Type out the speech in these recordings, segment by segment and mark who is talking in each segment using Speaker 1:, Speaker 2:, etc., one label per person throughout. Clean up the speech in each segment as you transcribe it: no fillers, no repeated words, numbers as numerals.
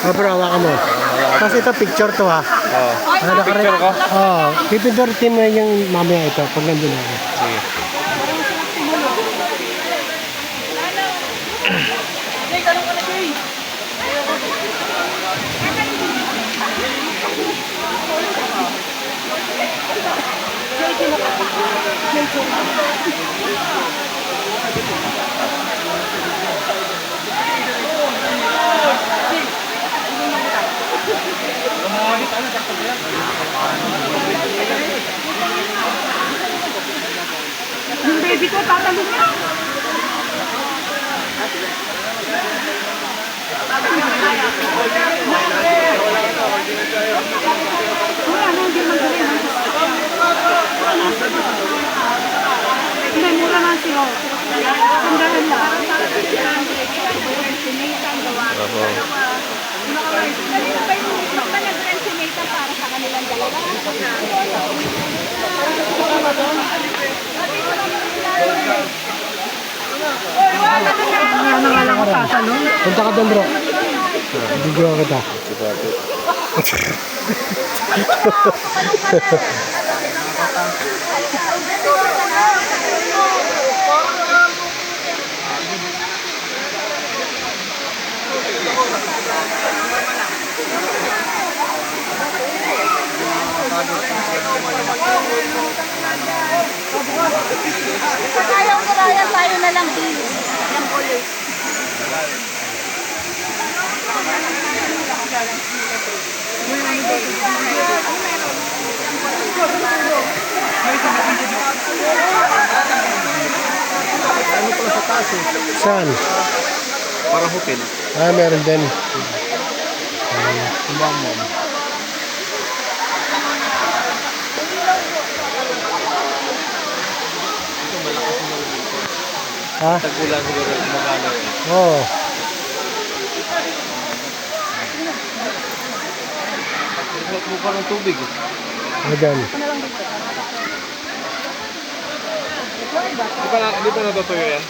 Speaker 1: Oh, bro, hawakan mo. Tapos ito, picture to ha.
Speaker 2: Oo.
Speaker 1: Picture ko? Oo. Pipindurutin mo yung mamaya ito pag nandun ako.
Speaker 2: Sige.
Speaker 3: Yung baby ko, tatanong niya. Wala na, hindi man galing. Hindi, mura na siya. Tandaan lang.
Speaker 2: Oo.
Speaker 3: Kanina pa yung nag-rensinate para sa kanilang dalawa.
Speaker 1: Punta ka doon, bro. Video kita.
Speaker 3: Ayaw ko kaya tayo na lang please. Yung ulit.
Speaker 2: Ano pala sa taas eh?
Speaker 1: Saan?
Speaker 2: Para hotel.
Speaker 1: Ah, meron din.
Speaker 2: Tumbang mo.
Speaker 1: Ha?
Speaker 2: Tagulan siguro magana.
Speaker 1: Oo.
Speaker 2: Mukha ng tubig eh.
Speaker 1: Ano dyan?
Speaker 2: Di pa natutuyo yan?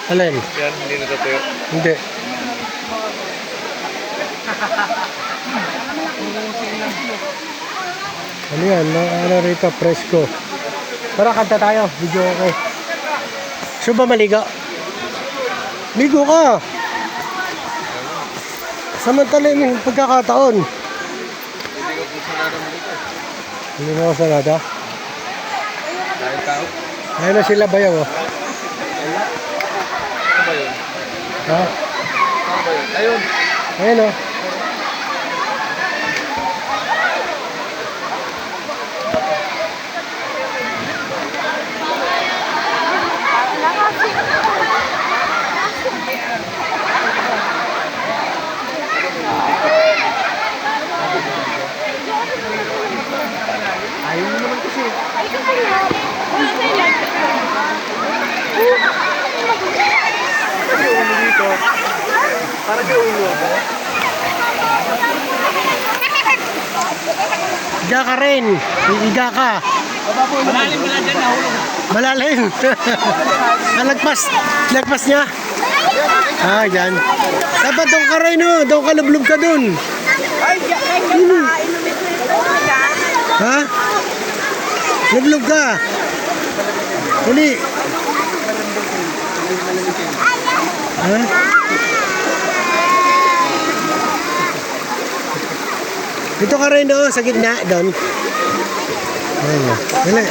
Speaker 1: Alin?
Speaker 2: Yan, hindi natutuyo.
Speaker 1: Hindi. Ano yan? Ano rito? Presko. Tara, kanta tayo. Video okay. Gusto ba maligo? Ligo ka! Samantala yung pagkakataon.
Speaker 2: Hindi ko kung sanada mo dito.
Speaker 1: Hindi mo ako sanada.
Speaker 2: Dahil tao.
Speaker 1: Ayun na sila bayaw. Oh.
Speaker 2: Ano ba yun?
Speaker 1: Ha?
Speaker 2: Ano ba yun? Ayun.
Speaker 1: Ayun o.
Speaker 2: Ayaw mo naman kasi. Kasi ulo dito. Para di ulo mo.
Speaker 1: Higa ka rin. Higa ka.
Speaker 2: Malalim mo lang dyan, nahulog.
Speaker 1: Malalim. Lagpas. Lagpas niya. Ah, yan. Dapat doon ka rin, oh. Doon ka lublog ka doon.
Speaker 3: Ay, inumin ko ito.
Speaker 1: Ha? Lublog ka. Uli. Ha? Dito ka rin, oh. Sa gitna. Doon. Ayun. Dali.